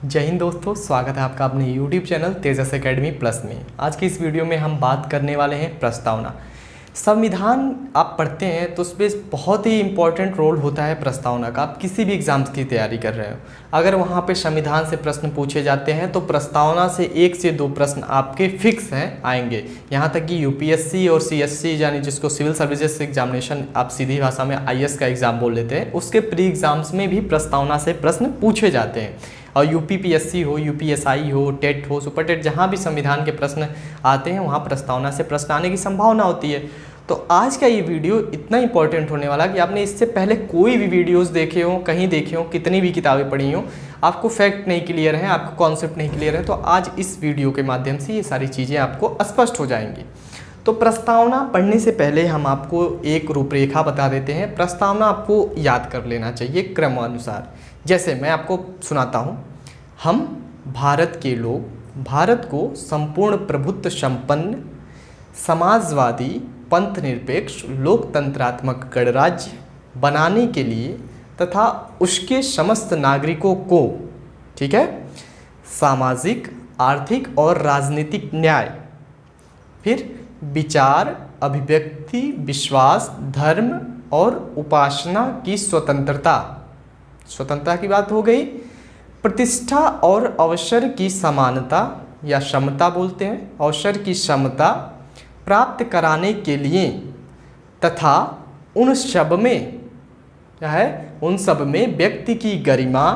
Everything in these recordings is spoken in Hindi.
जय हिंद दोस्तों, स्वागत है आपका अपने YouTube चैनल तेजस एकेडमी प्लस में। आज की इस वीडियो में हम बात करने वाले हैं प्रस्तावना। संविधान आप पढ़ते हैं तो उसमें बहुत ही इंपॉर्टेंट रोल होता है प्रस्तावना का। आप किसी भी एग्ज़ाम्स की तैयारी कर रहे हो, अगर वहाँ पे संविधान से प्रश्न पूछे जाते हैं तो प्रस्तावना से 1 से 2 प्रश्न आपके फिक्स हैं आएंगे। यहाँ तक कि यूपीएससी और सीएससी यानी जिसको सिविल सर्विसेज एग्जामिनेशन आप सीधी भाषा में आईएएस का एग्ज़ाम बोल लेते हैं, उसके प्री एग्ज़ाम्स में भी प्रस्तावना से प्रश्न पूछे जाते हैं। और यूपीपीएससी हो, यूपीएसआई हो, टेट हो, सुपर टेट, जहाँ भी संविधान के प्रश्न आते हैं वहाँ प्रस्तावना से प्रश्न आने की संभावना होती है। तो आज का ये वीडियो इतना इंपॉर्टेंट होने वाला कि आपने इससे पहले कोई भी वीडियोस देखे हो, कहीं देखे हो, कितनी भी किताबें पढ़ी हो, आपको फैक्ट नहीं क्लियर है, आपको कॉन्सेप्ट नहीं क्लियर है, तो आज इस वीडियो के माध्यम से ये सारी चीज़ें आपको स्पष्ट हो जाएंगी। तो प्रस्तावना पढ़ने से पहले हम आपको एक रूपरेखा बता देते हैं। प्रस्तावना आपको याद कर लेना चाहिए क्रमानुसार। जैसे मैं आपको सुनाता हूँ, हम भारत के लोग भारत को संपूर्ण प्रभुत्व संपन्न समाजवादी पंथ निरपेक्ष लोकतंत्रात्मक गणराज्य बनाने के लिए तथा उसके समस्त नागरिकों को, ठीक है, सामाजिक, आर्थिक और राजनीतिक न्याय, फिर विचार, अभिव्यक्ति, विश्वास, धर्म और उपासना की स्वतंत्रता की बात हो गई, प्रतिष्ठा और अवसर की समानता या समता बोलते हैं, अवसर की समता प्राप्त कराने के लिए तथा उन सब में व्यक्ति की गरिमा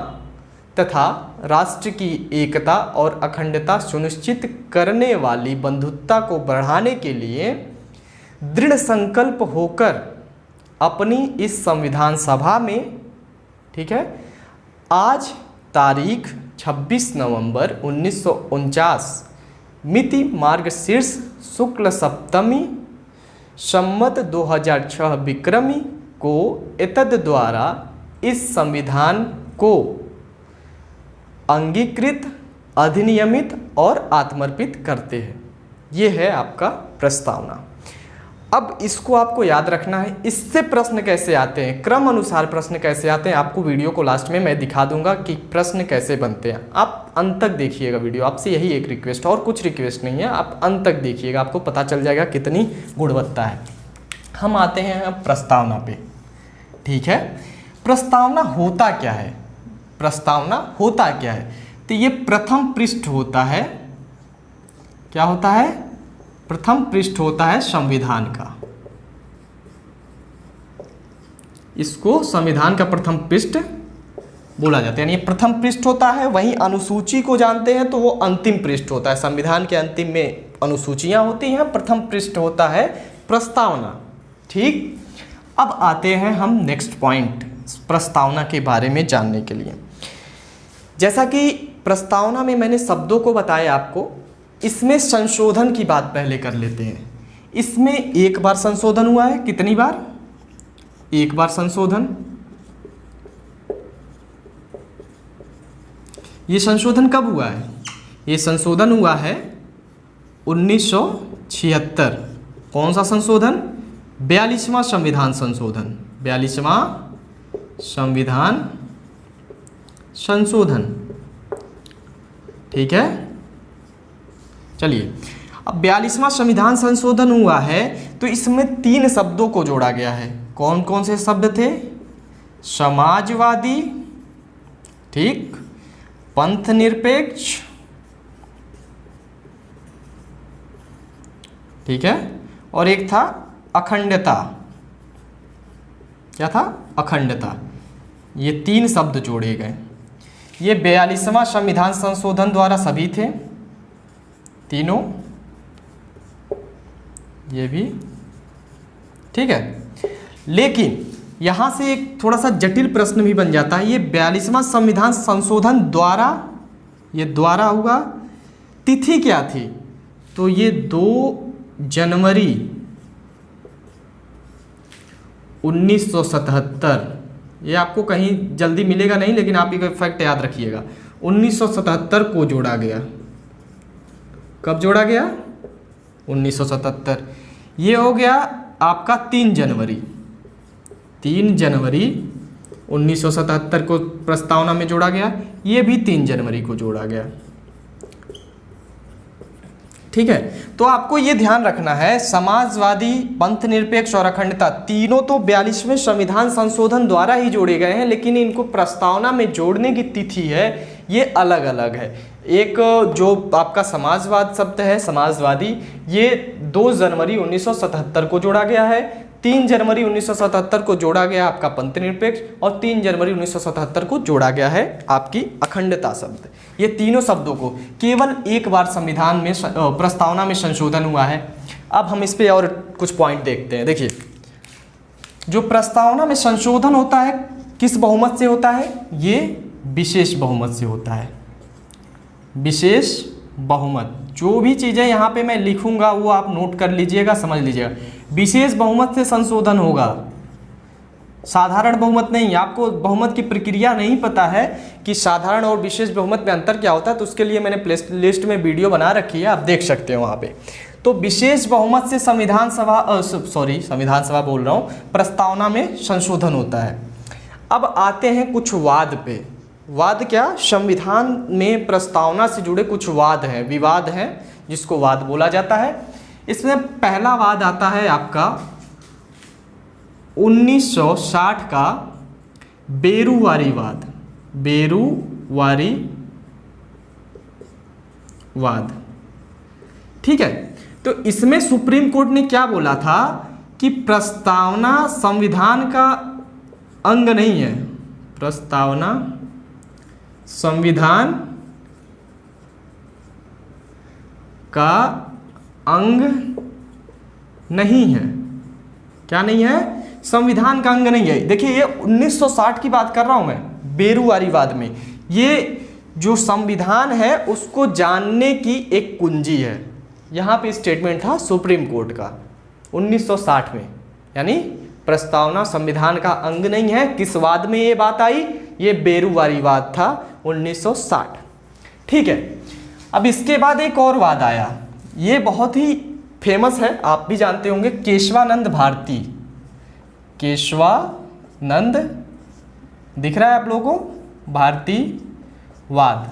तथा राष्ट्र की एकता और अखंडता सुनिश्चित करने वाली बंधुत्व को बढ़ाने के लिए दृढ़ संकल्प होकर अपनी इस संविधान सभा में, ठीक है, आज तारीख 26 नवंबर 1949 मिति मार्गशीर्ष शुक्ल सप्तमी संवत 2006 विक्रमी को एतद द्वारा इस संविधान को अंगीकृत, अधिनियमित और आत्मर्पित करते हैं। ये है आपका प्रस्तावना। अब इसको आपको याद रखना है। इससे प्रश्न कैसे आते हैं, क्रम अनुसार प्रश्न कैसे आते हैं, आपको वीडियो को लास्ट में मैं दिखा दूंगा कि प्रश्न कैसे बनते हैं। आप अंत तक देखिएगा वीडियो, आपसे यही एक रिक्वेस्ट, और कुछ रिक्वेस्ट नहीं है, आप अंत तक देखिएगा, आपको पता चल जाएगा कितनी गुणवत्ता है। हम आते हैं अब प्रस्तावना पे, ठीक है। प्रस्तावना होता क्या है? प्रस्तावना होता क्या है? तो ये प्रथम पृष्ठ होता है। क्या होता है? प्रथम पृष्ठ होता है संविधान का। इसको संविधान का प्रथम पृष्ठ बोला जाता है, यानी ये प्रथम पृष्ठ होता है। वहीं अनुसूची को जानते हैं तो वो अंतिम पृष्ठ होता है। संविधान के अंतिम में अनुसूचियां होती हैं, प्रथम पृष्ठ होता है प्रस्तावना, ठीक। अब आते हैं हम नेक्स्ट पॉइंट, प्रस्तावना के बारे में जानने के लिए। जैसा कि प्रस्तावना में मैंने शब्दों को बताया आपको, इसमें संशोधन की बात पहले कर लेते हैं। इसमें एक बार संशोधन हुआ है। कितनी बार? एक बार संशोधन। ये संशोधन कब हुआ है? ये संशोधन हुआ है 1976। कौन सा संशोधन? 42वां संविधान संशोधन। 42वां संविधान संशोधन, ठीक है। चलिए, अब 42वां संविधान संशोधन हुआ है तो इसमें 3 शब्दों को जोड़ा गया है। कौन कौन से शब्द थे? समाजवादी, ठीक, पंथ निरपेक्ष, ठीक है, और एक था अखंडता। क्या था? अखंडता। ये 3 शब्द जोड़े गए। ये 42वां संविधान संशोधन द्वारा सभी थे, तीनों, ये भी, ठीक है। लेकिन यहां से एक थोड़ा सा जटिल प्रश्न भी बन जाता है। ये 42वां संविधान संशोधन द्वारा, ये द्वारा हुआ, तिथि क्या थी? तो ये 2 जनवरी 1977। ये आपको कहीं जल्दी मिलेगा नहीं, लेकिन आप एक फैक्ट याद रखिएगा, 1977 को जोड़ा गया। कब जोड़ा गया? 1977। ये हो गया आपका 3 जनवरी 1977 को प्रस्तावना में जोड़ा गया, ये भी 3 जनवरी को जोड़ा गया। ठीक है, तो आपको ये ध्यान रखना है, समाजवादी, पंथ निरपेक्ष और अखंडता तीनों तो 42वें संविधान संशोधन द्वारा ही जोड़े गए हैं, लेकिन इनको प्रस्तावना में जोड़ने की तिथि है ये अलग अलग है। एक जो आपका समाजवाद शब्द है, समाजवादी, ये 2 जनवरी 1977 को जोड़ा गया है, 3 जनवरी 1977 को जोड़ा गया आपका पंथ निरपेक्ष, और 3 जनवरी 1977 को जोड़ा गया है आपकी अखंडता शब्द। ये तीनों शब्दों को केवल एक बार संविधान में प्रस्तावना में संशोधन हुआ है। अब हम इस पे और कुछ पॉइंट देखते हैं। देखिए, जो प्रस्तावना में संशोधन होता है किस बहुमत से होता है? ये विशेष बहुमत से होता है। विशेष बहुमत, जो भी चीज़ें यहाँ पे मैं लिखूंगा वो आप नोट कर लीजिएगा, समझ लीजिएगा। विशेष बहुमत से संशोधन होगा, साधारण बहुमत नहीं। आपको बहुमत की प्रक्रिया नहीं पता है कि साधारण और विशेष बहुमत में अंतर क्या होता है, तो उसके लिए मैंने प्लेलिस्ट में वीडियो बना रखी है, आप देख सकते हो वहाँ पे। तो विशेष बहुमत से संविधान सभा बोल रहा हूँ, प्रस्तावना में संशोधन होता है। अब आते हैं कुछ वाद पे। वाद क्या? संविधान में प्रस्तावना से जुड़े कुछ वाद हैं, विवाद हैं, जिसको वाद बोला जाता है। इसमें पहला वाद आता है आपका 1960 का बेरुवारी वाद। बेरुवारी वाद, ठीक है। तो इसमें सुप्रीम कोर्ट ने क्या बोला था कि प्रस्तावना संविधान का अंग नहीं है। प्रस्तावना संविधान का अंग नहीं है। क्या नहीं है? संविधान का अंग नहीं है। देखिए, ये 1960 की बात कर रहा हूं मैं, बेरुवारीवाद में। ये जो संविधान है उसको जानने की एक कुंजी है। यहाँ पे स्टेटमेंट था सुप्रीम कोर्ट का 1960 में, यानी प्रस्तावना संविधान का अंग नहीं है। किस वाद में ये बात आई? ये बेरुवारीवाद था 1960, ठीक है। अब इसके बाद एक और वाद आया, ये बहुत ही फेमस है, आप भी जानते होंगे, केशवानंद भारती। केशवानंद दिख रहा है आप लोगों को? भारती वाद।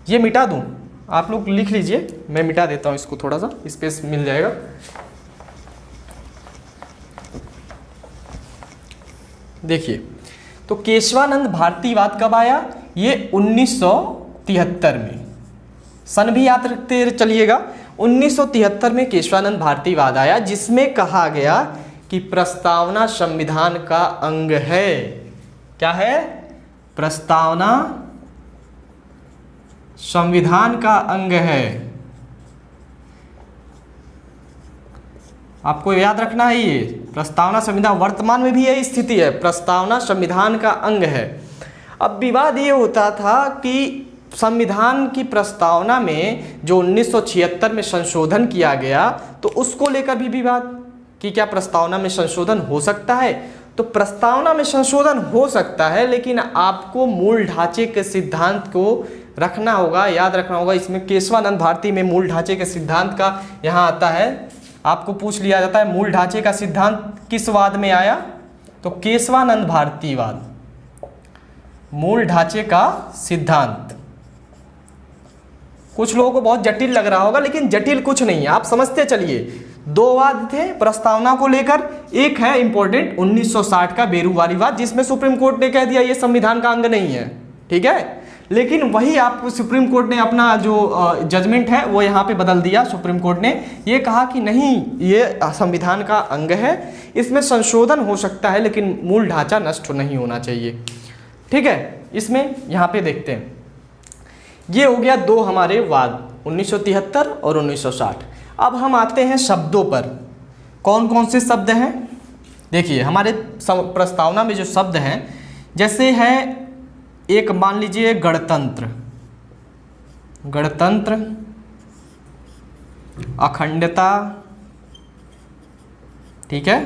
ये मिटा दूं? आप लोग लिख लीजिए, मैं मिटा देता हूं इसको, थोड़ा सा स्पेस मिल जाएगा। देखिए, तो केशवानंद भारतीवाद कब आया? ये 1973 में। सन भी याद रखते चलिएगा। 1973 में केशवानंद भारतीवाद आया, जिसमें कहा गया कि प्रस्तावना संविधान का अंग है। क्या है? प्रस्तावना संविधान का अंग है। आपको याद रखना है, ये प्रस्तावना संविधान, वर्तमान में भी यही स्थिति है, प्रस्तावना संविधान का अंग है। अब विवाद ये होता था कि संविधान की प्रस्तावना में जो 1976 में संशोधन किया गया, तो उसको लेकर भी विवाद कि क्या प्रस्तावना में संशोधन हो सकता है। तो प्रस्तावना में संशोधन हो सकता है, लेकिन आपको मूल ढांचे के सिद्धांत को रखना होगा, याद रखना होगा। इसमें केशवानंद भारती में मूल ढांचे के सिद्धांत का यहाँ आता है, आपको पूछ लिया जाता है मूल ढांचे का सिद्धांत किस वाद में आया? तो केशवानंद भारतीवाद, मूल ढांचे का सिद्धांत। कुछ लोगों को बहुत जटिल लग रहा होगा, लेकिन जटिल कुछ नहीं है, आप समझते चलिए। 2 वाद थे प्रस्तावना को लेकर। एक है इंपॉर्टेंट 1960 का बेरुवारीवाद, जिसमें सुप्रीम कोर्ट ने कह दिया ये संविधान का अंग नहीं है, ठीक है। लेकिन वही आपको सुप्रीम कोर्ट ने अपना जो जजमेंट है वो यहाँ पे बदल दिया। सुप्रीम कोर्ट ने ये कहा कि नहीं, ये संविधान का अंग है, इसमें संशोधन हो सकता है, लेकिन मूल ढांचा नष्ट नहीं होना चाहिए, ठीक है। इसमें यहाँ पे देखते हैं, ये हो गया 2 हमारे वाद, 1973 और 1960। अब हम आते हैं शब्दों पर। कौन कौन से शब्द हैं? देखिए, हमारे प्रस्तावना में जो शब्द हैं, जैसे है एक, मान लीजिए गणतंत्र, गणतंत्र, अखंडता, ठीक है,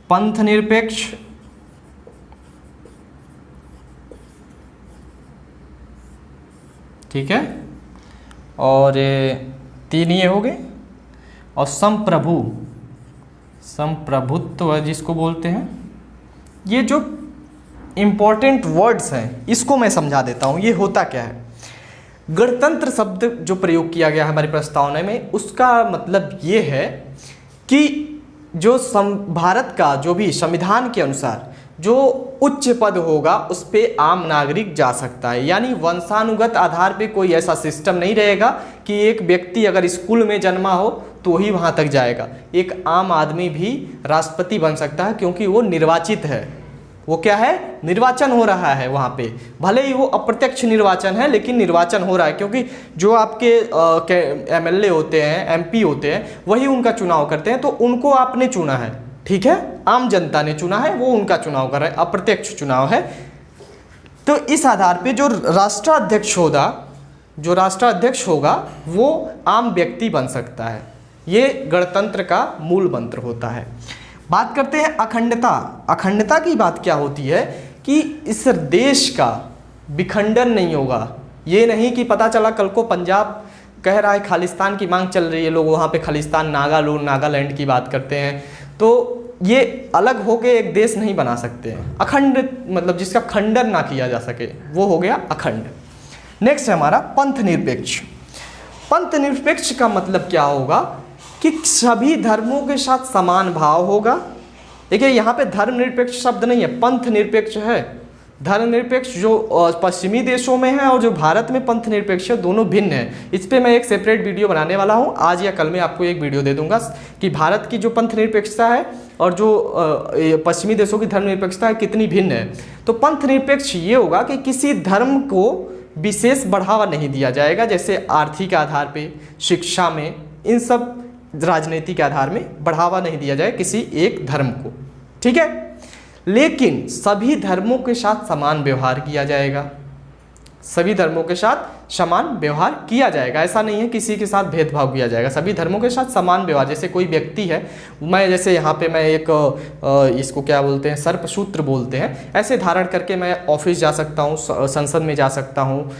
पंथ निरपेक्ष, ठीक है, और 3 ये हो गए, और संप्रभु, संप्रभुत्व जिसको बोलते हैं, ये जो इम्पोर्टेंट वर्ड्स हैं इसको मैं समझा देता हूँ। ये होता क्या है? गणतंत्र शब्द जो प्रयोग किया गया है हमारी प्रस्तावना में, उसका मतलब ये है कि जो भारत का जो भी संविधान के अनुसार जो उच्च पद होगा उस पे आम नागरिक जा सकता है। यानी वंशानुगत आधार पे कोई ऐसा सिस्टम नहीं रहेगा कि एक व्यक्ति अगर स्कूल में जन्मा हो तो ही वहाँ तक जाएगा। एक आम आदमी भी राष्ट्रपति बन सकता है क्योंकि वो निर्वाचित है। वो क्या है? निर्वाचन हो रहा है वहाँ पे, भले ही वो अप्रत्यक्ष निर्वाचन है लेकिन निर्वाचन हो रहा है, क्योंकि जो आपके एमएलए होते हैं, एमपी होते हैं, वही उनका चुनाव करते हैं। तो उनको आपने चुना है, ठीक है, आम जनता ने चुना है, वो उनका चुनाव कर रहा है, अप्रत्यक्ष चुनाव है। तो इस आधार पे जो राष्ट्राध्यक्ष होगा वो आम व्यक्ति बन सकता है। ये गणतंत्र का मूल मंत्र होता है। बात करते हैं अखंडता। अखंडता की बात क्या होती है कि इस देश का विखंडन नहीं होगा। ये नहीं कि पता चला कल को पंजाब कह रहा है खालिस्तान की मांग चल रही है, लोग वहाँ पे खालिस्तान नागालैंड की बात करते हैं, तो ये अलग होके एक देश नहीं बना सकते हैं। अखंड मतलब जिसका खंडन ना किया जा सके, वो हो गया अखंड। नेक्स्ट है हमारा पंथ निरपेक्ष। पंथ निरपेक्ष का मतलब क्या होगा कि सभी धर्मों के साथ समान भाव होगा। देखिए यहाँ पे धर्मनिरपेक्ष शब्द नहीं है, पंथ निरपेक्ष है। धर्मनिरपेक्ष जो पश्चिमी देशों में है और जो भारत में पंथ निरपेक्ष है, दोनों भिन्न है। इस पे मैं एक सेपरेट वीडियो बनाने वाला हूँ, आज या कल में आपको एक वीडियो दे दूंगा कि भारत की जो पंथ निरपेक्षता है और जो पश्चिमी देशों की धर्मनिरपेक्षता है कितनी भिन्न है। तो पंथ निरपेक्ष ये होगा कि किसी धर्म को विशेष बढ़ावा नहीं दिया जाएगा, जैसे आर्थिक आधार पे, शिक्षा में, इन सब राजनीति के आधार में बढ़ावा नहीं दिया जाए किसी एक धर्म को, ठीक है। लेकिन सभी धर्मों के साथ समान व्यवहार किया जाएगा। सभी धर्मों के साथ समान व्यवहार किया जाएगा, ऐसा नहीं है किसी के साथ भेदभाव किया जाएगा। सभी धर्मों के साथ समान व्यवहार, जैसे कोई व्यक्ति है, मैं जैसे यहाँ पे मैं एक इसको क्या बोलते हैं, सर्पसूत्र बोलते हैं, ऐसे धारण करके मैं ऑफिस जा सकता हूँ, संसद में जा सकता हूँ।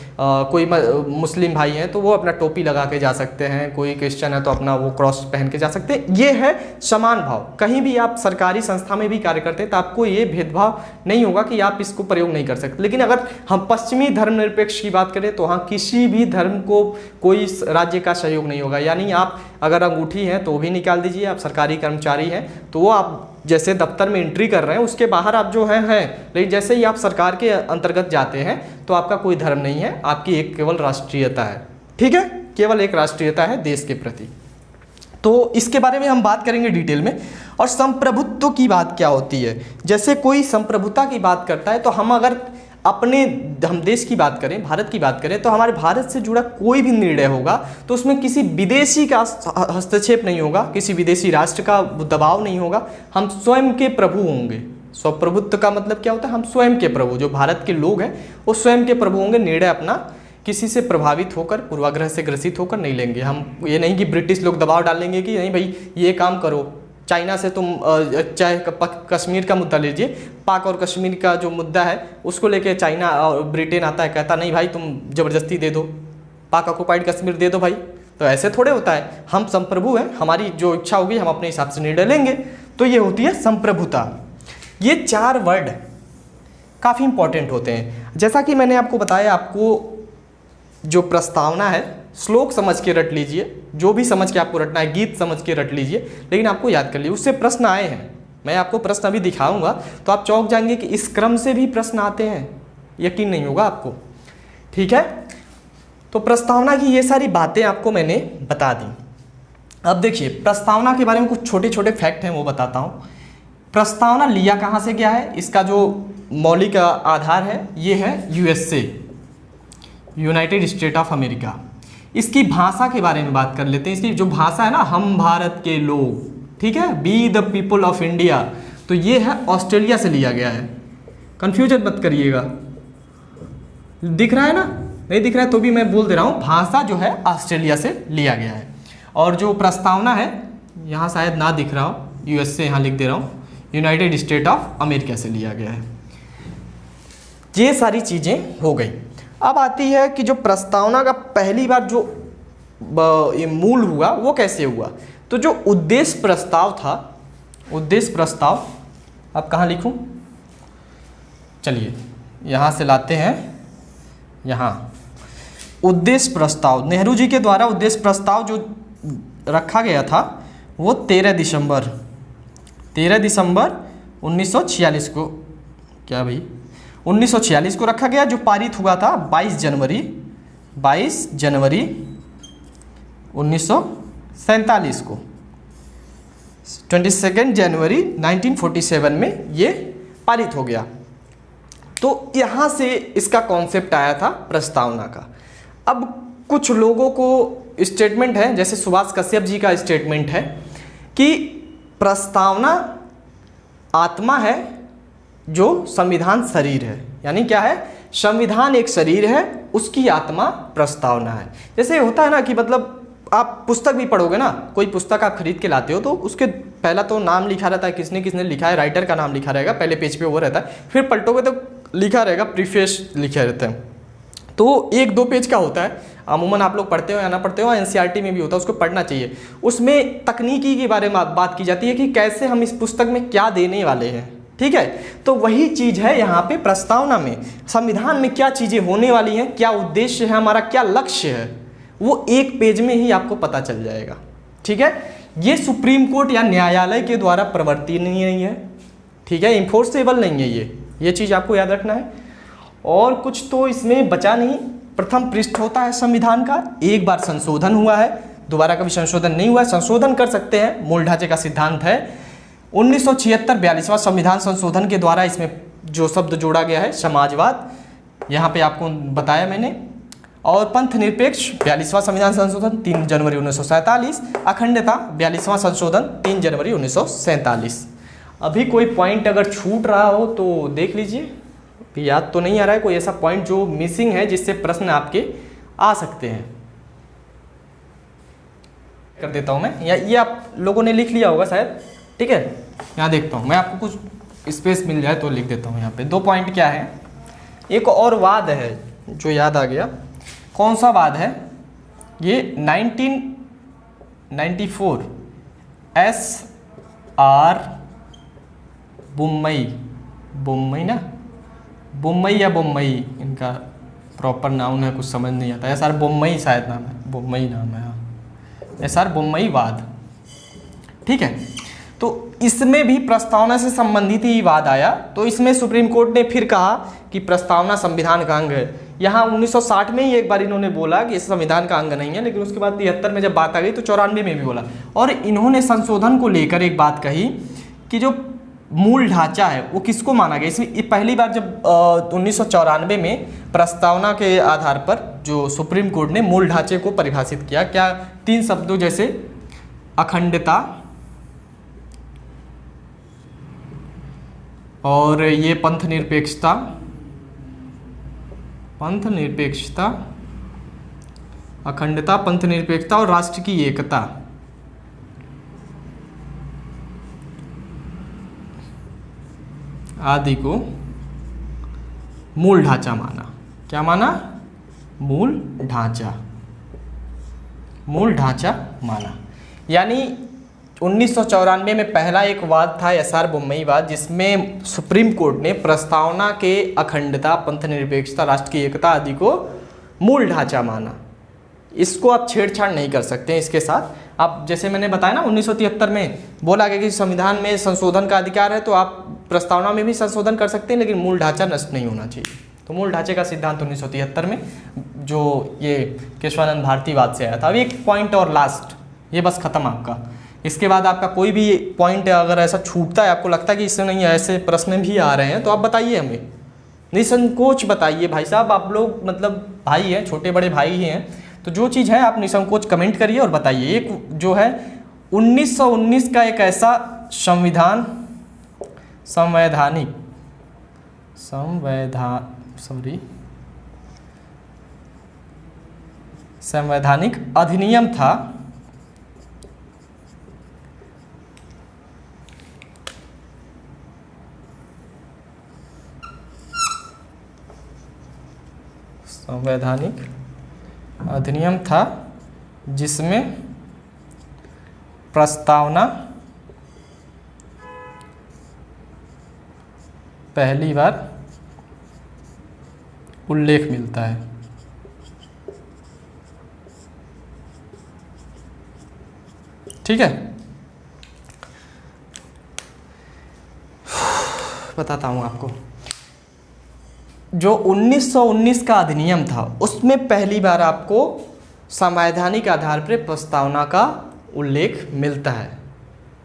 कोई मुस्लिम भाई हैं तो वो अपना टोपी लगा के जा सकते हैं, कोई क्रिश्चियन है तो अपना वो क्रॉस पहन के जा सकते हैं। ये है समान भाव। कहीं भी आप सरकारी संस्था में भी कार्य करते हैं तो आपको ये भेदभाव नहीं होगा कि आप इसको प्रयोग नहीं कर सकते। लेकिन अगर हम पश्चिमी धर्मनिरपेक्ष की बात करें तो हाँ, किसी भी धर्म को कोई राज्य का सहयोग नहीं होगा। यानी आप अगर अंगूठी हैं तो भी निकाल दीजिए, आप सरकारी कर्मचारी हैं तो वो आप जैसे दफ्तर में एंट्री कर रहे हैं उसके बाहर आप जो हैं, लेकिन जैसे ही आप सरकार के अंतर्गत जाते हैं तो आपका कोई धर्म नहीं है, आपकी एक केवल राष्ट्रीयता है, ठीक है, केवल एक राष्ट्रीयता है देश के प्रति। तो इसके बारे में हम बात करेंगे डिटेल में। और संप्रभुत्व की बात क्या होती है, जैसे कोई संप्रभुता की बात करता है तो हम देश की बात करें, भारत की बात करें, तो हमारे भारत से जुड़ा कोई भी निर्णय होगा तो उसमें किसी विदेशी का हस्तक्षेप नहीं होगा, किसी विदेशी राष्ट्र का दबाव नहीं होगा। हम स्वयं के प्रभु होंगे। स्वप्रभुत्व का मतलब क्या होता है? हम स्वयं के प्रभु, जो भारत के लोग हैं वो स्वयं के प्रभु होंगे। निर्णय अपना किसी से प्रभावित होकर, पूर्वाग्रह से ग्रसित होकर नहीं लेंगे। हम ये नहीं कि ब्रिटिश लोग दबाव डालेंगे कि नहीं भाई ये काम करो, चाइना से तुम चाहे कश्मीर का मुद्दा लीजिए, पाक और कश्मीर का जो मुद्दा है उसको लेके चाइना और ब्रिटेन आता है, कहता नहीं भाई तुम ज़बरदस्ती दे दो, पाक ऑक्युपाइड कश्मीर दे दो भाई। तो ऐसे थोड़े होता है, हम संप्रभु हैं, हमारी जो इच्छा होगी हम अपने हिसाब से निर्णय लेंगे। तो ये होती है संप्रभुता। ये 4 वर्ड काफ़ी इंपॉर्टेंट होते हैं। जैसा कि मैंने आपको बताया, आपको जो प्रस्तावना है श्लोक समझ के रट लीजिए, जो भी समझ के आपको रटना है, गीत समझ के रट लीजिए, लेकिन आपको याद कर लीजिए। उससे प्रश्न आए हैं, मैं आपको प्रश्न अभी दिखाऊंगा तो आप चौंक जाएंगे कि इस क्रम से भी प्रश्न आते हैं, यकीन नहीं होगा आपको, ठीक है। तो प्रस्तावना की ये सारी बातें आपको मैंने बता दी। अब देखिए प्रस्तावना के बारे में कुछ छोटे छोटे फैक्ट हैं वो बताता हूँ। प्रस्तावना लिया कहाँ से गया है, इसका जो मौलिक आधार है ये है USA, United state of America. इसकी भाषा के बारे में बात कर लेते हैं। इसकी जो भाषा है ना, हम भारत के लोग, ठीक है, be the people of India, तो ये है ऑस्ट्रेलिया से लिया गया है। कंफ्यूजन मत करिएगा, दिख रहा है ना, नहीं दिख रहा है तो भी मैं बोल दे रहा हूँ, भाषा जो है ऑस्ट्रेलिया से लिया गया है। और जो प्रस्तावना है, यहाँ शायद ना दिख रहा हो, USA यहाँ लिख दे रहा हूँ, यूनाइटेड स्टेट ऑफ अमेरिका से लिया गया है। ये सारी चीज़ें हो गई। अब आती है कि जो प्रस्तावना का पहली बार जो ये मूल हुआ वो कैसे हुआ। तो जो उद्देश्य प्रस्ताव था उद्देश्य प्रस्ताव, अब कहाँ लिखूं, चलिए यहाँ से लाते हैं, यहाँ उद्देश्य प्रस्ताव, नेहरू जी के द्वारा उद्देश्य प्रस्ताव जो रखा गया था वो 13 दिसंबर 1946 को, क्या भाई 1946 को रखा गया, जो पारित हुआ था 22 जनवरी 1947 को, 22 जनवरी 1947 में ये पारित हो गया। तो यहाँ से इसका कॉन्सेप्ट आया था प्रस्तावना का। अब कुछ लोगों को स्टेटमेंट है, जैसे सुभाष कश्यप जी का स्टेटमेंट है कि प्रस्तावना आत्मा है जो संविधान शरीर है, यानी क्या है, संविधान एक शरीर है, उसकी आत्मा प्रस्तावना है। जैसे होता है ना कि मतलब आप पुस्तक भी पढ़ोगे ना, कोई पुस्तक आप खरीद के लाते हो तो उसके पहला तो नाम लिखा रहता है, किसने किसने लिखा है, राइटर का नाम लिखा रहेगा पहले पेज पे वो रहता है, फिर पलटोगे तो लिखा रहेगा प्रीफेस लिखे रहते हैं। तो 1-2 पेज का होता है, अमूमन आप लोग पढ़ते हो या ना पढ़ते हो, एनसीईआरटी में भी होता है, उसको पढ़ना चाहिए। उसमें तकनीकी के बारे में बात की जाती है कि कैसे हम इस पुस्तक में क्या देने वाले हैं, ठीक है। तो वही चीज़ है यहाँ पे प्रस्तावना में, संविधान में क्या चीज़ें होने वाली हैं, क्या उद्देश्य है हमारा, क्या लक्ष्य है, वो 1 पेज में ही आपको पता चल जाएगा, ठीक है। ये सुप्रीम कोर्ट या न्यायालय के द्वारा प्रवर्तनीय नहीं है, ठीक है, इन्फोर्सेबल नहीं है, ये चीज़ आपको याद रखना है। और कुछ तो इसमें बचा नहीं। प्रथम पृष्ठ होता है संविधान का, एक बार संशोधन हुआ है, दोबारा कभी संशोधन नहीं हुआ है, संशोधन कर सकते हैं, मूल ढांचे का सिद्धांत है। 1976 42वां संविधान संशोधन के द्वारा इसमें जो शब्द जोड़ा गया है समाजवाद, यहाँ पे आपको बताया मैंने। और पंथ निरपेक्ष 42वां संविधान संशोधन 3 जनवरी 1947, अखंडता 42वां संशोधन 3 जनवरी 1947। अभी कोई पॉइंट अगर छूट रहा हो तो देख लीजिए, याद तो नहीं आ रहा है कोई ऐसा पॉइंट जो मिसिंग है जिससे प्रश्न आपके आ सकते हैं। कर देता हूं मैं, या ये आप लोगों ने लिख लिया होगा शायद, ठीक है। यहाँ देखता हूँ मैं, आपको कुछ स्पेस मिल जाए तो लिख देता हूँ। यहाँ पे 2 पॉइंट क्या है, एक और वाद है जो याद आ गया। कौन सा वाद है ये, 1994 SR बुम्मई ना, बुम्मई या बुम्मई इनका प्रॉपर नाम है, कुछ समझ नहीं आता। SR बुम्मई शायद नाम है, बुम्मई नाम है, SR बुम्मई वाद, ठीक है। तो इसमें भी प्रस्तावना से संबंधित ही वाद आया। तो इसमें सुप्रीम कोर्ट ने फिर कहा कि प्रस्तावना संविधान का अंग है। यहाँ 1960 में ही एक बार इन्होंने बोला कि इस संविधान का अंग नहीं है, लेकिन उसके बाद 73 में जब बात आ गई तो 94 में भी बोला। और इन्होंने संशोधन को लेकर एक बात कही कि जो मूल ढांचा है वो किसको माना गया। इसमें पहली बार जब 1994 में प्रस्तावना के आधार पर जो सुप्रीम कोर्ट ने मूल ढांचे को परिभाषित किया, क्या 3 शब्दों जैसे अखंडता और ये पंथ निरपेक्षता, अखंडता, पंथ निरपेक्षता और राष्ट्र की एकता आदि को मूल ढांचा माना। क्या माना, मूल ढांचा माना। यानी 1994 में पहला एक वाद था SR बुम्मई वाद, जिसमें सुप्रीम कोर्ट ने प्रस्तावना के अखंडता, पंथ निरपेक्षता, राष्ट्र की एकता आदि को मूल ढांचा माना। इसको आप छेड़छाड़ नहीं कर सकते हैं इसके साथ। आप जैसे मैंने बताया ना 1973 में बोला गया कि संविधान में संशोधन का अधिकार है, तो आप प्रस्तावना में भी संशोधन कर सकते हैं, लेकिन मूल ढांचा नष्ट नहीं होना चाहिए। तो मूल ढांचे का सिद्धांत 1973 में जो ये केशवानंद भारती वाद से आया था। अब एक पॉइंट और लास्ट, ये बस खत्म आपका। इसके बाद आपका कोई भी पॉइंट अगर ऐसा छूटता है, आपको लगता है कि इससे नहीं ऐसे प्रश्न भी आ रहे हैं, तो आप बताइए हमें, निसंकोच बताइए भाई साहब। आप लोग मतलब भाई हैं, छोटे बड़े भाई ही हैं, तो जो चीज़ है आप निसंकोच कमेंट करिए और बताइए। एक जो है 1919 का एक ऐसा संवैधानिक अधिनियम था जिसमें प्रस्तावना पहली बार उल्लेख मिलता है। ठीक है, बताता हूं आपको। जो 1919 का अधिनियम था उसमें पहली बार आपको संवैधानिक आधार पर प्रस्तावना का उल्लेख मिलता है।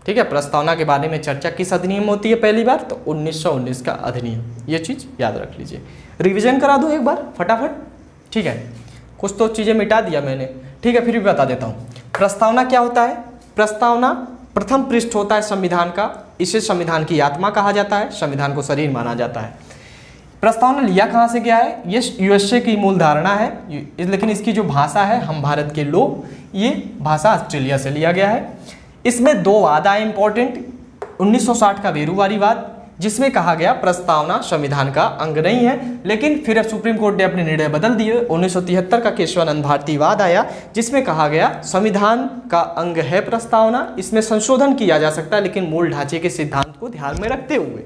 ठीक है, प्रस्तावना के बारे में चर्चा किस अधिनियम होती है पहली बार? तो 1919 का अधिनियम। ये चीज़ याद रख लीजिए। रिवीजन करा दूं एक बार फटाफट। ठीक है, कुछ तो चीज़ें मिटा दिया मैंने। ठीक है, फिर भी बता देता हूँ। प्रस्तावना क्या होता है? प्रस्तावना प्रथम पृष्ठ होता है संविधान का। इसे संविधान की आत्मा कहा जाता है, संविधान को शरीर माना जाता है। प्रस्तावना लिया कहाँ से गया है? ये यूएसए की मूल धारणा है, लेकिन इसकी जो भाषा है हम भारत के लोग, ये भाषा ऑस्ट्रेलिया से लिया गया है। इसमें दो वाद आए इंपॉर्टेंट। 1960 का बेरूवारी वाद, जिसमें कहा गया प्रस्तावना संविधान का अंग नहीं है, लेकिन फिर अब सुप्रीम कोर्ट ने अपने निर्णय बदल दिए। 1973 का केशवानंद भारती वाद आया, जिसमें कहा गया संविधान का अंग है प्रस्तावना, इसमें संशोधन किया जा सकता है लेकिन मूल ढांचे के सिद्धांत को ध्यान में रखते हुए।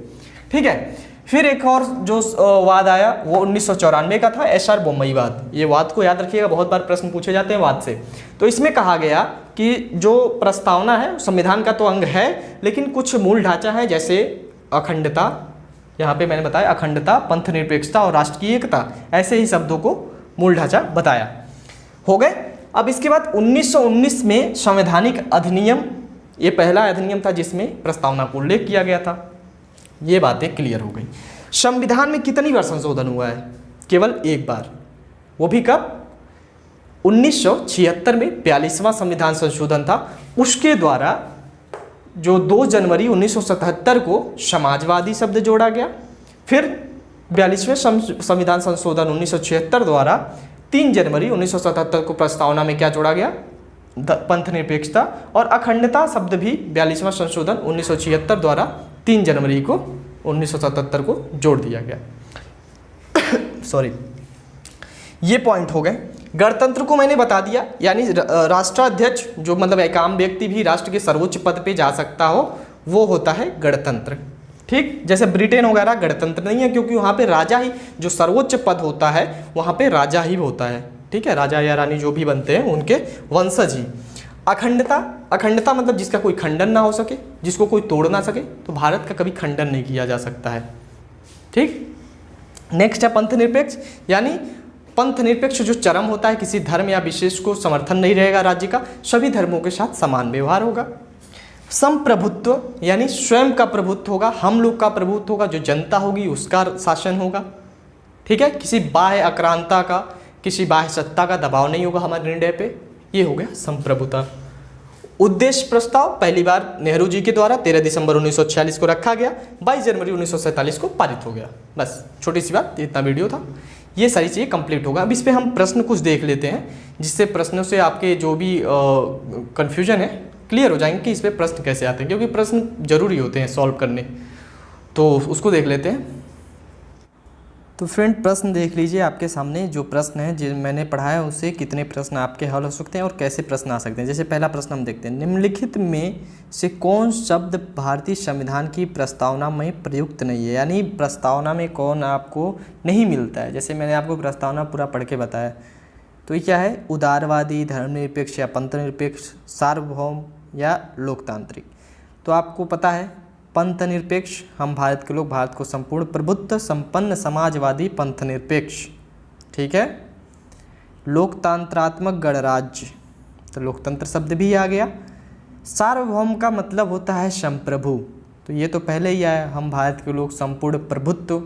ठीक है, फिर एक और जो वाद आया वो 1994 का था, एसआर बोम्मई वाद। ये वाद को याद रखिएगा, बहुत बार प्रश्न पूछे जाते हैं वाद से। तो इसमें कहा गया कि जो प्रस्तावना है संविधान का तो अंग है, लेकिन कुछ मूल ढांचा है, जैसे अखंडता, यहाँ पे मैंने बताया अखंडता, पंथ निरपेक्षता और राष्ट्र की एकता, ऐसे ही शब्दों को मूल ढांचा बताया। हो गए। अब इसके बाद 1919 में संवैधानिक अधिनियम, ये पहला अधिनियम था जिसमें प्रस्तावना को उल्लेख किया गया था। ये बातें क्लियर हो गई। संविधान में कितनी बार संशोधन हुआ है? केवल एक बार। वो भी कब? 1976 में 42वां संविधान संशोधन था। उसके द्वारा जो 2 जनवरी 1977 को समाजवादी शब्द जोड़ा गया। फिर 42वें संविधान संशोधन 1976 द्वारा 3 जनवरी 1977 को प्रस्तावना में क्या जोड़ा गया? पंथ निरपेक्षता और अखंडता शब्द भी 42वां संशोधन 1976 द्वारा 3 जनवरी को 1977 को जोड़ दिया गया। सॉरी, ये पॉइंट हो गए। गणतंत्र को मैंने बता दिया, यानी राष्ट्राध्यक्ष जो मतलब एक आम व्यक्ति भी राष्ट्र के सर्वोच्च पद पे जा सकता हो, वो होता है गणतंत्र। ठीक, जैसे ब्रिटेन वगैरह गणतंत्र नहीं है, क्योंकि वहाँ पे राजा ही जो सर्वोच्च पद होता है, वहाँ पे राजा ही होता है। ठीक है, राजा या रानी जो भी बनते हैं उनके वंशज ही। अखंडता, अखंडता मतलब जिसका कोई खंडन ना हो सके, जिसको कोई तोड़ ना सके, तो भारत का कभी खंडन नहीं किया जा सकता है। ठीक, नेक्स्ट है पंथ निरपेक्ष, यानी पंथ निरपेक्ष जो चरम होता है, किसी धर्म या विशेष को समर्थन नहीं रहेगा राज्य का, सभी धर्मों के साथ समान व्यवहार होगा। संप्रभुत्व, यानी स्वयं का प्रभुत्व होगा, हम लोग का प्रभुत्व होगा, जो जनता होगी उसका शासन होगा। ठीक है, किसी बाह्य आक्रांता का, किसी बाह्य सत्ता का दबाव नहीं होगा हमारे निर्णय पे, ये हो गया संप्रभुता। उद्देश्य प्रस्ताव पहली बार नेहरू जी के द्वारा 13 दिसंबर 1946 को रखा गया, 22 जनवरी 1947 को पारित हो गया। बस छोटी सी बात, इतना वीडियो था। ये सारी चीज़ें कंप्लीट होगा। अब इस पर हम प्रश्न कुछ देख लेते हैं, जिससे प्रश्नों से आपके जो भी कन्फ्यूजन है क्लियर हो जाएंगे कि इस पर प्रश्न कैसे आते हैं, क्योंकि प्रश्न जरूरी होते हैं सॉल्व करने। तो उसको देख लेते हैं। तो फ्रेंड, प्रश्न देख लीजिए आपके सामने। जो प्रश्न है जो मैंने पढ़ाया उससे कितने प्रश्न आपके हल हो सकते हैं और कैसे प्रश्न आ सकते हैं। जैसे पहला प्रश्न हम देखते हैं, निम्नलिखित में से कौन शब्द भारतीय संविधान की प्रस्तावना में प्रयुक्त नहीं है, यानी प्रस्तावना में कौन आपको नहीं मिलता है। जैसे मैंने आपको प्रस्तावना पूरा पढ़ के बताया, तो ये क्या है? उदारवादी, धर्मनिरपेक्ष या पंथ निरपेक्ष, सार्वभौम या लोकतांत्रिक। तो आपको पता है पंथ निरपेक्ष, हम भारत के लोग भारत को संपूर्ण प्रभुत्व संपन्न समाजवादी पंथ निरपेक्ष। ठीक है, लोकतंत्रात्मक गणराज्य, तो लोकतंत्र शब्द भी आ गया। सार्वभौम का मतलब होता है संप्रभु, तो ये तो पहले ही आया, हम भारत के लोग संपूर्ण प्रभुत्व।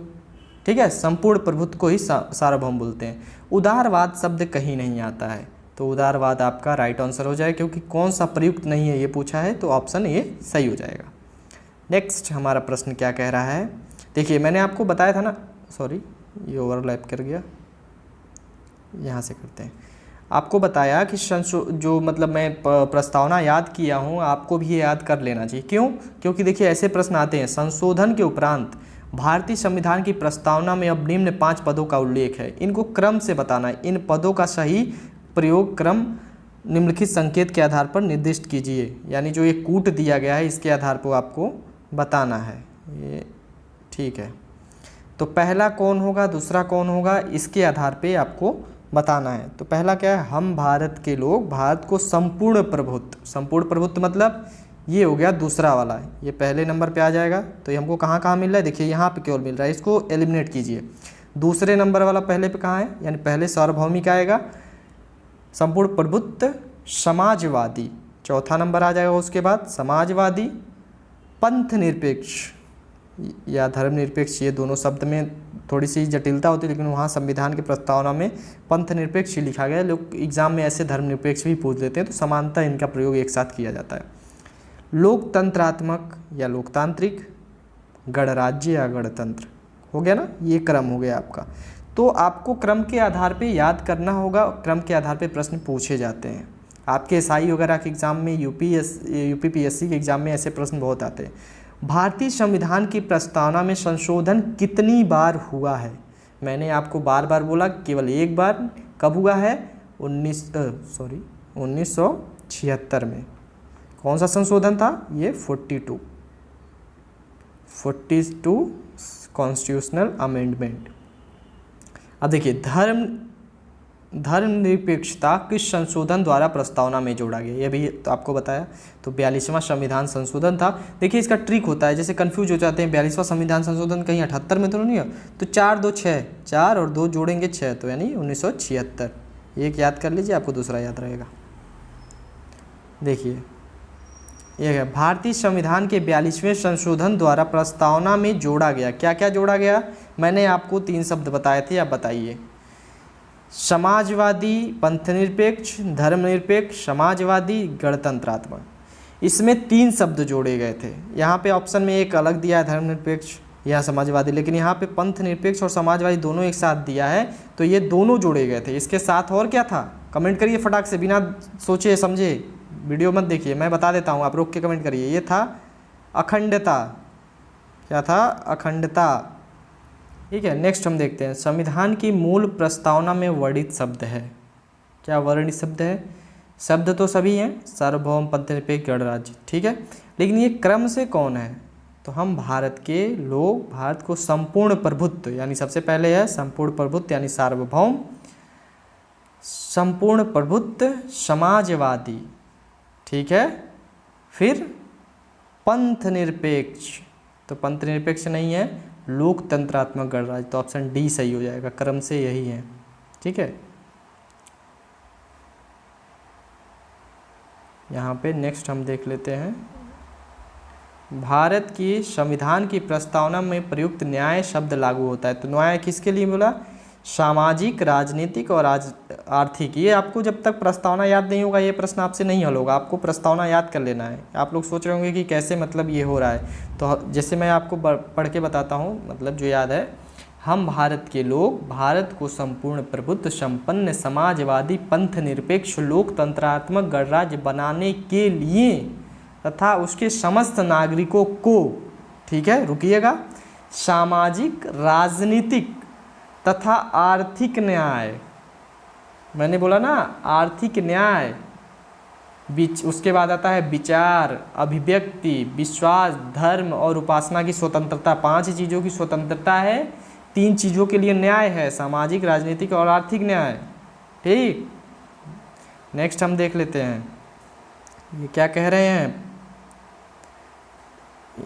ठीक है, संपूर्ण प्रभुत्व को ही सार्वभौम बोलते हैं। उदारवाद शब्द कहीं नहीं आता है, तो उदारवाद आपका राइट आंसर हो जाए, क्योंकि कौन सा प्रयुक्त नहीं है ये पूछा है, तो ऑप्शन ये सही हो जाएगा। नेक्स्ट हमारा प्रश्न क्या कह रहा है, देखिए मैंने आपको बताया था ना, सॉरी ये ओवरलैप कर गया, यहाँ से करते हैं। आपको बताया कि जो मतलब मैं प्रस्तावना याद किया हूँ, आपको भी ये याद कर लेना चाहिए। क्यों? क्योंकि देखिए ऐसे प्रश्न आते हैं, संशोधन के उपरांत भारतीय संविधान की प्रस्तावना में अब निम्न 5 पदों का उल्लेख है, इनको क्रम से बताना है। इन पदों का सही प्रयोग क्रम निम्नलिखित संकेत के आधार पर निर्दिष्ट कीजिए, यानी जो ये कूट दिया गया है इसके आधार पर आपको बताना है। ये ठीक है, तो पहला कौन होगा, दूसरा कौन होगा, इसके आधार पे आपको बताना है। तो पहला क्या है, हम भारत के लोग भारत को संपूर्ण प्रभुत्व मतलब ये हो गया दूसरा वाला है, ये पहले नंबर पे आ जाएगा। तो ये हमको कहाँ कहाँ मिल रहा है, देखिए यहाँ पे केवल मिल रहा है, इसको एलिमिनेट कीजिए। दूसरे नंबर वाला पहले पे कहाँ है, यानी पहले सार्वभौमिक आएगा, संपूर्ण प्रभुत्व, समाजवादी, चौथा नंबर आ जाएगा उसके बाद समाजवादी, पंथ निरपेक्ष या धर्मनिरपेक्ष, ये दोनों शब्द में थोड़ी सी जटिलता होती है, लेकिन वहाँ संविधान की प्रस्तावना में पंथ निरपेक्ष ही लिखा गया है। लोग एग्जाम में ऐसे धर्मनिरपेक्ष भी पूछ लेते हैं, तो समानता इनका प्रयोग एक साथ किया जाता है। लोकतंत्रात्मक या लोकतांत्रिक, गणराज्य या गणतंत्र, हो गया ना, ये क्रम हो गया आपका। तो आपको क्रम के आधार पे याद करना होगा, क्रम के आधार पे प्रश्न पूछे जाते हैं। आपके एसआई वगैरह के एग्ज़ाम में, यूपीपीएससी के एग्ज़ाम में ऐसे प्रश्न बहुत आते हैं। भारतीय संविधान की प्रस्तावना में संशोधन कितनी बार हुआ है? मैंने आपको बार बार बोला, केवल एक बार। कब हुआ है? 1976 में। कौन सा संशोधन था ये? 42 कॉन्स्टिट्यूशनल अमेंडमेंट। अब देखिए, धर्मनिरपेक्षता किस संशोधन द्वारा प्रस्तावना में जोड़ा गया, ये भी तो आपको बताया। तो 42वां संविधान संशोधन था। देखिए इसका ट्रिक होता है, जैसे कंफ्यूज हो जाते हैं, 42वां संविधान संशोधन कहीं 78 में तो नहीं है, तो 4 2 6, 4 और 2 जोड़ेंगे 6, तो यानी 1976। एक याद कर लीजिए, आपको दूसरा याद रहेगा। देखिए ये है, भारतीय संविधान के 42वें संशोधन द्वारा प्रस्तावना में जोड़ा गया। क्या क्या जोड़ा गया? मैंने आपको 3 शब्द बताए थे, आप बताइए। समाजवादी, पंथनिरपेक्ष, धर्मनिरपेक्ष, समाजवादी, गणतंत्रात्मक। इसमें 3 शब्द जोड़े गए थे। यहाँ पे ऑप्शन में एक अलग दिया है, धर्मनिरपेक्ष, यहाँ समाजवादी, लेकिन यहाँ पे पंथनिरपेक्ष और समाजवादी दोनों एक साथ दिया है, तो ये दोनों जोड़े गए थे। इसके साथ और क्या था? कमेंट करिए फटाक से, बिना सोचे समझे, वीडियो मत देखिए, मैं बता देता हूँ, आप रोक के कमेंट करिए। ये था अखंडता। क्या था? अखंडता। ठीक है, नेक्स्ट हम देखते हैं, संविधान की मूल प्रस्तावना में वर्णित शब्द है। क्या वर्णित शब्द है? शब्द तो सभी हैं, सार्वभौम, पंथनिरपेक्ष, गणराज्य, ठीक है, लेकिन ये क्रम से कौन है? तो हम भारत के लोग भारत को संपूर्ण प्रभुत्व, यानी सबसे पहले है संपूर्ण प्रभुत्व यानी सार्वभौम, संपूर्ण प्रभुत्व, समाजवादी, ठीक है, फिर पंथ निरपेक्ष, तो पंथ निरपेक्ष नहीं है, लोकतंत्रात्मक गणराज्य, तो ऑप्शन डी सही हो जाएगा, क्रम से यही है, ठीक है। यहाँ पे नेक्स्ट हम देख लेते हैं, भारत की संविधान की प्रस्तावना में प्रयुक्त न्याय शब्द लागू होता है। तो न्याय किसके लिए बोला? सामाजिक, राजनीतिक और आर्थिक। ये आपको जब तक प्रस्तावना याद नहीं होगा, ये प्रश्न आपसे नहीं हल होगा, आपको प्रस्तावना याद कर लेना है। आप लोग सोच रहे होंगे कि कैसे, मतलब ये हो रहा है, तो जैसे मैं आपको पढ़ के बताता हूँ, मतलब जो याद है, हम भारत के लोग भारत को संपूर्ण प्रभुत्व, संपन्न, समाजवादी, पंथ निरपेक्ष, लोकतंत्रात्मक गणराज्य बनाने के लिए तथा उसके समस्त नागरिकों को, ठीक है, रुकिएगा, सामाजिक, राजनीतिक तथा आर्थिक न्याय, मैंने बोला ना आर्थिक न्याय, उसके बाद आता है विचार, अभिव्यक्ति, विश्वास, धर्म और उपासना की स्वतंत्रता। 5 चीज़ों की स्वतंत्रता है, 3 चीज़ों के लिए न्याय है, सामाजिक, राजनीतिक और आर्थिक न्याय, ठीक। नेक्स्ट हम देख लेते हैं, ये क्या कह रहे हैं,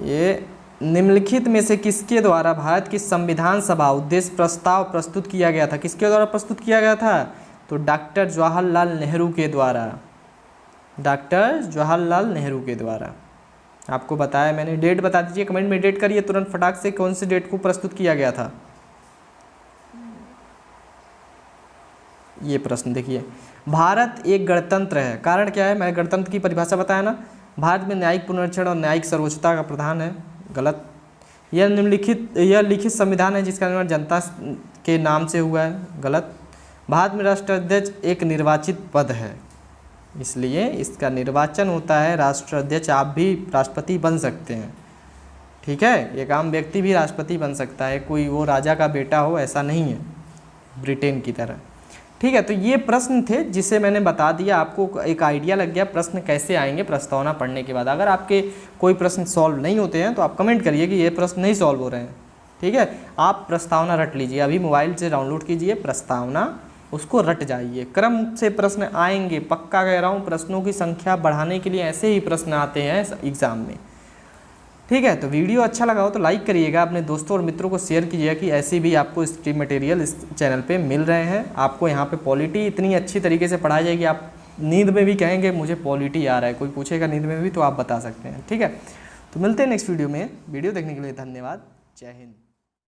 ये निम्नलिखित में से किसके द्वारा भारत की संविधान सभा उद्देश्य प्रस्ताव प्रस्तुत किया गया था? किसके द्वारा प्रस्तुत किया गया था? तो डॉक्टर जवाहरलाल नेहरू के द्वारा, डॉक्टर जवाहरलाल नेहरू के द्वारा। आपको बताया मैंने, डेट बता दीजिए, कमेंट में डेट करिए तुरंत फटाक से, कौन सी डेट को प्रस्तुत किया गया था। ये प्रश्न देखिए, भारत एक गणतंत्र है, कारण क्या है? मैंने गणतंत्र की परिभाषा बताया ना, भारत में न्यायिक पुनरीक्षण और न्यायिक सर्वोच्चता का प्रधान है, गलत। यह लिखित संविधान है जिसका निर्माण जनता के नाम से हुआ है, गलत। भारत में राष्ट्राध्यक्ष एक निर्वाचित पद है, इसलिए इसका निर्वाचन होता है राष्ट्राध्यक्ष। आप भी राष्ट्रपति बन सकते हैं, ठीक है, एक आम व्यक्ति भी राष्ट्रपति बन सकता है, कोई वो राजा का बेटा हो ऐसा नहीं है, ब्रिटेन की तरह, ठीक है। तो ये प्रश्न थे जिसे मैंने बता दिया, आपको एक आइडिया लग गया प्रश्न कैसे आएंगे प्रस्तावना पढ़ने के बाद। अगर आपके कोई प्रश्न सॉल्व नहीं होते हैं तो आप कमेंट करिए कि ये प्रश्न नहीं सॉल्व हो रहे हैं, ठीक है, आप प्रस्तावना रट लीजिए, अभी मोबाइल से डाउनलोड कीजिए प्रस्तावना, उसको रट जाइए। क्रम से प्रश्न आएंगे, पक्का कह रहा हूँ, प्रश्नों की संख्या बढ़ाने के लिए ऐसे ही प्रश्न आते हैं एग्ज़ाम में। ठीक है, तो वीडियो अच्छा लगा हो तो लाइक करिएगा, अपने दोस्तों और मित्रों को शेयर कीजिएगा कि ऐसी भी आपको स्टडी मटेरियल इस चैनल पे मिल रहे हैं। आपको यहाँ पे पॉलिटी इतनी अच्छी तरीके से पढ़ाई जाएगी, आप नींद में भी कहेंगे मुझे पॉलिटी आ रहा है, कोई पूछेगा नींद में भी तो आप बता सकते हैं। ठीक है, तो मिलते हैं नेक्स्ट वीडियो में। वीडियो देखने के लिए धन्यवाद। जय हिंद।